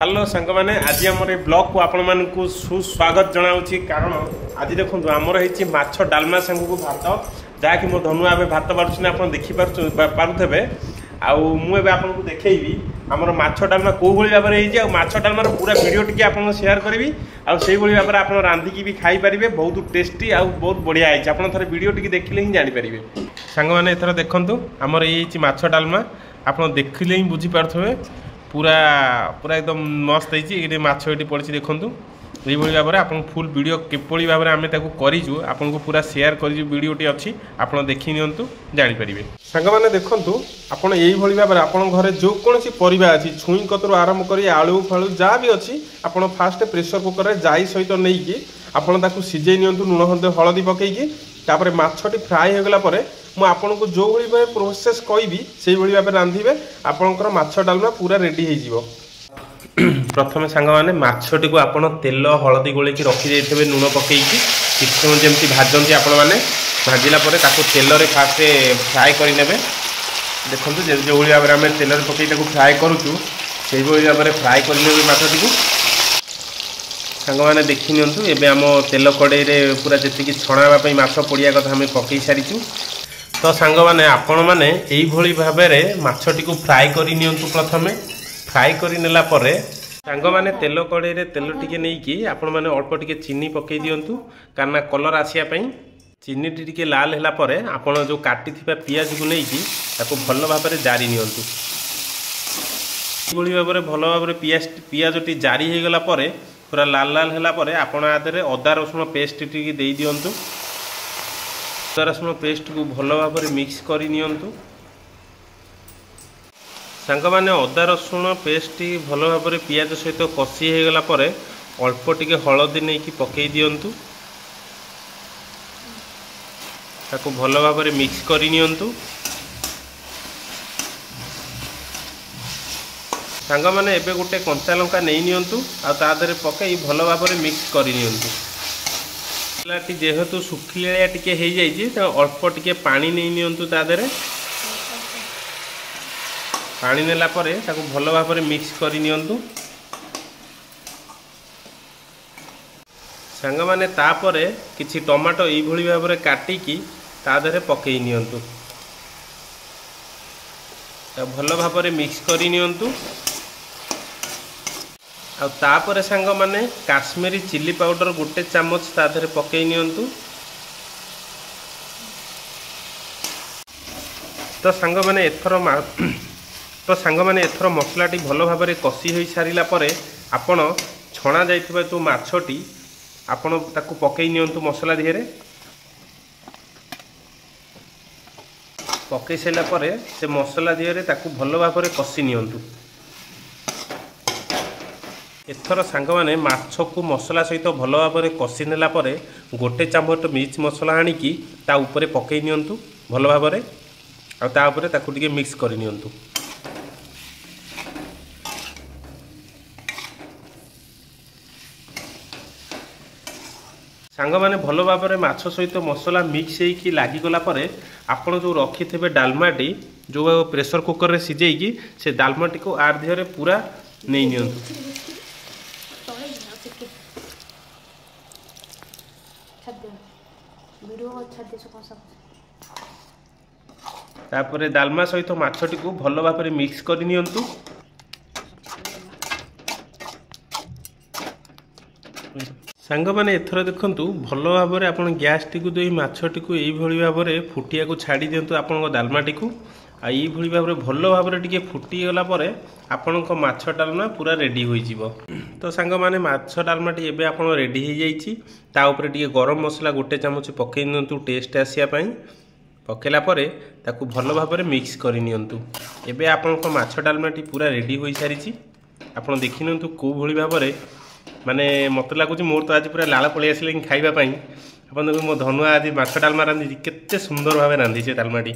hello सांग मैंने आज आम ब्लॉग को आपण मान सुस्वागत जनाऊँगी कारण आज देखो आमर होती माछ डालमा सांग को भात जहाँकि मो धनु ए भात बाढ़ुन आप देखिपे मुझे आपको देखी आमर माछ डालमा कौ भाव में माछ डालमार पूरा वीडियो टी आप शेयर करी आई भाव में आप रांधिकी भी खाई पारे बहुत टेस्टी आ बहुत बढ़िया है आप थे वीडियो टी देखिले ही जानीपारे सांग मैंने एथर देखूँ आमर ये माछ डालमा आप देखिले ही बुझीपारे पूरा पूरा एकदम मस्त है माछ ये पड़ी देखूँ ये भाव में आप फुल वीडियो किपरि भाव में आम करूँ आपको पूरा शेयर करीडियोटी अच्छी आप देखी नियंतु जानीपारे सांग मैंने देखूँ आपड़ यही भाव में आप घर जो कौन परिवा अच्छी छुई कतरू आरंभ कर आलू फालू जहाँ भी अच्छी आप फास्ट प्रेसर कुकर में जाई सहित नहीं कि आपको सीझे नि लुण हलदी पकईकी तापर माछटी फ्राए होगला आपन को जो भाई प्रोसेस कहि से भाव में रांधे आपंकर माछ डालमा पूरा रेडी हो प्रथम सांग मैंने माछटी को आपड़ तेल हलदी गोलैक रखी थे लुण पकईकी किसी समय जमी भाजती आपण मैंने भाजिला तेल फास्ट फ्राए करें देखो जो भाव में आम तेल पकई फ्राए करुचु से भाव में फ्राए कर माछटी को सांग मैंने देखी नियंतु एबे आम तेल कड़े पूरा जी छणावाई माछ पड़िया कथा आम पकई सारीचु तो सांग मैंने आपण मैंने यही भाव में माछटी को फ्राए कर नियंतु प्रथमे फ्राए कर नेला परे सांग मैंने तेल कड़े तेल टिके नहीं कि आपण मैंने अल्प टिके चीनी पकई दियंतु कारण कलर आसिया चीनी टी लाल है परे आपण जो काटी पियाज को लेकिन ताको भल भाव में जारी नियंतु भाव में भल भाव में पियाज टी जारी हो गला परे पूरा लाल लाल है पर आपण आदे अदा रसुण पेस्ट टी दे दिंतु अदा रसुण पेस्ट को भल भाव में मिक्स कर नियंतु सांग मैंने अदा रसुण पेस्ट भल भाव में पियाज सहित कषी हो गला पर अल्प टिके हलदी नहीं कि पकई दियंतु ताको भल भाव में मिक्स कर नियंतु सांग मैंने एबे गोटे कंचा लंका नहीं नियंतु आ तादरे पकई भल भाव में मिक्स कर नियंतु जेहेतु सुखिलिया टिके हो जाइए अल्प टिके पानी नहीं नियंतु तादरे पानी नेला परे ताको भल भाव में मिक्स कर नियंतु सांग मैंने तापरे किछि टमाटो यही भाव में काटिकी तादरे पकई नियंतु भल भाव में मिक्स कर नियंतु आ तापर सांग मैंने काश्मीरी चिली पाउडर गोटे चामच तादरे पकई नियंतु तो सांग मैंने एथर मसलाटी भल भाव में कषी हो सारा पर आपण छणा जाइथिबा जो माछटी आपण ताकू पकई नियंतु मसला दिहरे पकई सारा पर से मसला दिहरे ताकू भल भाव में कषी नियंतु एथर सांग मैंने माछ को मसला सहित भल भाव में कषि नेला पर गोटे चामच मिर्च मसला आनिकी ता उपरे पकई नियंतु भल भाव में आ ता उपरे ताकू टिके मिक्स कर नियंतु सांग मैंने भल भाव में माछ सहित मसला मिक्स होगी लगिगला आपड़ जो रखी थे डालमाटी जो प्रेसर कुकर में सीझेकी से डालमाटी को आर देहरे पूरा नहीं नियंतु तापर डालमा सहित माछटी को भल भाव में मिक्स कर नियंतु सांग मैंने एथर देखूँ भल भाव में आप गैस टी दे माछटी को यही भाव में फुटिया को छाड़ी दिंतु आपण डालमाटी को आई भाव में भल भाव में टिके फुटीगला आपण माछ डालमा पूरा रेडी हो तो सांग मैंने माछ डालमाटी एबे आपण रेडी हो जाइए ताऊपर टिके गरम मसला गोटे चामच पकई नियंतु टेस्ट आसिया पकेला परे ताकू भल भाव में मिक्स कर नियंतु एबे आपण माछ डालमाटी पूरा रेडी हो सारी आप देखी नियंतु कौ भाव में माने मत लगुच मोर तो आज पूरा लाल पलि आस खाइबापी आप देखो मो धनुआ आज माछ डालमा रांधि केते सुंदर भाव रांधि से डालमाटी